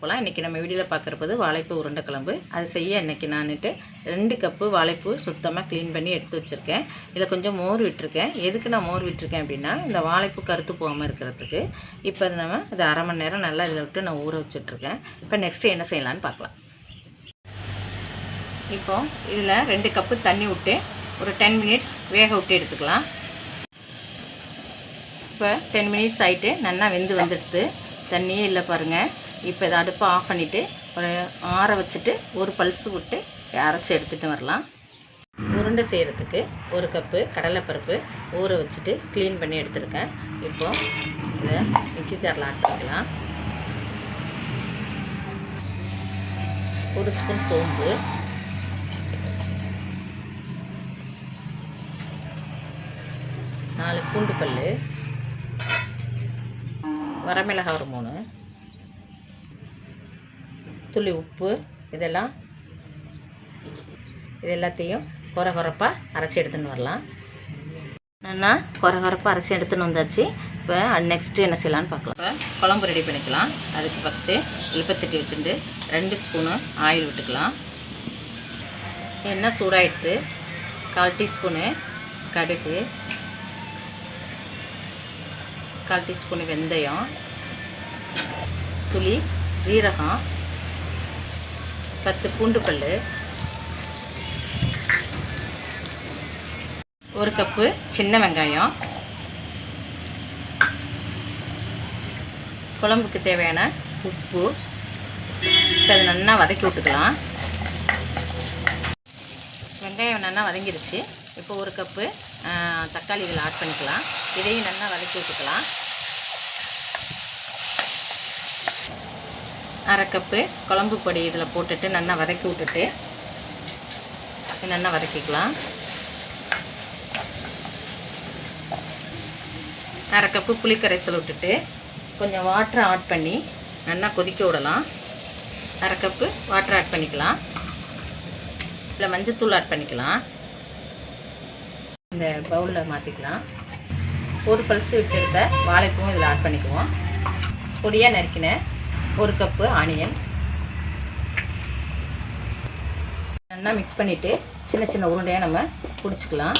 போகலாம். இன்றைக்கி நம்ம வீடியோவில் பார்க்குறது வாழைப்பூ உருண்டை குழம்பு. அது செய்ய இன்றைக்கி நான்ட்டு 2 கப்பு வாழைப்பூ சுத்தமாக க்ளீன் பண்ணி எடுத்து வச்சுருக்கேன். இதில் கொஞ்சம் மோர் விட்டுருக்கேன். எதுக்கு நான் மோர் விட்டுருக்கேன் அப்படின்னா, இந்த வாழைப்பூ கருத்து போகாமல் இருக்கிறதுக்கு. இப்போ அது நம்ம இதை அரை மணி நேரம் நல்லா இதில் விட்டு நான் ஊற வச்சுட்ருக்கேன். இப்போ நெக்ஸ்ட்டு என்ன செய்யலான்னு பார்க்கலாம். இப்போது இதில் 2 கப்பு தண்ணி விட்டு ஒரு 10 மினிட்ஸ் வேக விட்டு எடுத்துக்கலாம். இப்போ 10 மினிட்ஸ் ஆகிட்டு நல்லா வெந்து வந்துடுது. தண்ணியே இல்லை பாருங்கள். இப்போ இதை அடுப்பை ஆஃப் பண்ணிவிட்டு ஒரு ஆற வச்சுட்டு ஒரு பல்ஸு விட்டு அரைச்சி எடுத்துகிட்டு வரலாம். உருண்டை செய்கிறதுக்கு 1 கப்பு கடலைப்பருப்பு ஊற வச்சுட்டு க்ளீன் பண்ணி எடுத்துருக்கேன். இப்போது இதை மிக்ஸி ஜாரில் ஆட் பண்ணிக்கலாம். 1 ஸ்பூன் சோம்பு, 4 பூண்டு பல், வரமிளகாய் ஒரு 3, துளி உப்பு, இது எல்லாத்தையும் கொரகொரப்பாக அரைச்சி எடுத்துன்னு வரலாம். நான் கொரகொரப்பாக அரைச்சி எடுத்துன்னு வந்தாச்சு. இப்போ நெக்ஸ்ட்டு என்ன செய்யலான்னு பார்க்கலாம். இப்போ குழம்பு ரெடி பண்ணிக்கலாம். அதுக்கு ஃபஸ்ட்டு இலுப்பச்சட்டி வச்சுட்டு 2 ஸ்பூனு ஆயில் விட்டுக்கலாம். எண்ணெய் சூடாகிடுது. 1/4 டீஸ்பூனு கடுகு, 1/4 டீஸ்பூனு வெந்தயம், துளி ஜீரகம், 10 பூண்டு பல், 1 கப்பு சின்ன வெங்காயம், குழம்புக்கு தேவையான உப்பு. இப்போ அதை நல்லா வதக்கி விட்டுக்கலாம். வெங்காயம் நல்லா வதங்கிடுச்சு. இப்போ 1 கப்பு தக்காளி இதில் ஆட் பண்ணிக்கலாம். இதையும் நல்லா வதக்கி விட்டுக்கலாம். 1/2 கப்பு குழம்பு பொடி இதில் போட்டுட்டு நல்லா வதக்கி விட்டுட்டு நல்லா வதக்கிக்கலாம். 1/2 கப்பு புளிக்கரைசல் விட்டுட்டு கொஞ்சம் வாட்டரை ஆட் பண்ணி நல்லா கொதிக்க விடலாம். 1/2 கப்பு வாட்டர் ஆட் பண்ணிக்கலாம். இதில் மஞ்சத்தூள் ஆட் பண்ணிக்கலாம். இந்த பவுலில் மாற்றிக்கலாம். 1 பல்ஸ் விட்டு எடுத்த வாழைப்பூவும் இதில் ஆட் பண்ணிக்குவோம். பொடியாக நறுக்கின 1 கப்பு ஆனியன் நல்லா மிக்ஸ் பண்ணிவிட்டு சின்ன சின்ன உருண்டையாக நம்ம பிடிச்சிக்கலாம்.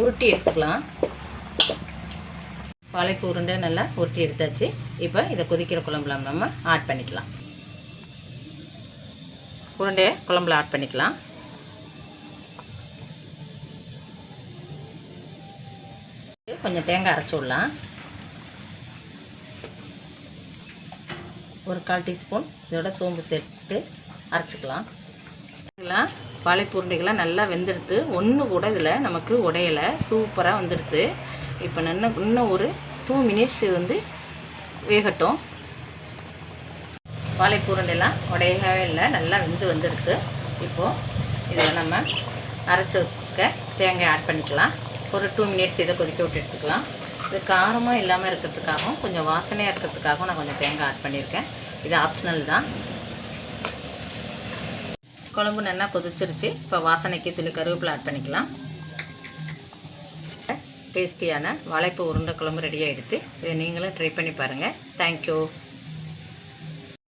உருட்டி எடுத்துக்கலாம். வாழைப்பூ உருண்டை நல்லா உருட்டி எடுத்தாச்சு. இப்போ இதை கொதிக்கிற குழம்புல நம்ம ஆட் பண்ணிக்கலாம். உருண்டையை குழம்புல ஆட் பண்ணிக்கலாம். கொஞ்சம் தேங்காய் அரைச்சி விடலாம். ஒரு 1/4 டீஸ்பூன் இதோட சோம்பு சேர்த்து அரைச்சிக்கலாம். வாழைப்பூ உருண்டைகள்லாம் நல்லா வெந்தெடுத்து ஒன்று கூட இதில் நமக்கு உடையலை, சூப்பராக வந்துடுது. இப்போ இன்னும் ஒரு 2 மினிட்ஸ் வந்து வேகட்டும். வாழைப்பூ உருண்டைலாம் உடையவே இல்லை, நல்லா வெந்து வந்துடுது. இப்போது இதில் நம்ம அரைச்சி வச்சுக்க தேங்காய் ஆட் பண்ணிக்கலாம். ஒரு 2 மினிட்ஸ் இதை கொதிக்க விட்டு எடுத்துக்கலாம். இது காரமாக இல்லாமல் இருக்கிறதுக்காகவும் கொஞ்சம் வாசனையாக இருக்கிறதுக்காகவும் நான் கொஞ்சம் தேங்காய் ஆட் பண்ணியிருக்கேன். இது ஆப்ஷனல் தான். குழம்பு நல்லா கொதிச்சிருச்சு. இப்போ வாசனைக்கு துளி கருவேப்பிலை ஆட் பண்ணிக்கலாம். டேஸ்டியான வாழைப்பூ உருண்டை குழம்பு ரெடியாக எடுத்து இதை நீங்களும் ட்ரை பண்ணி பாருங்கள். தேங்க்யூ.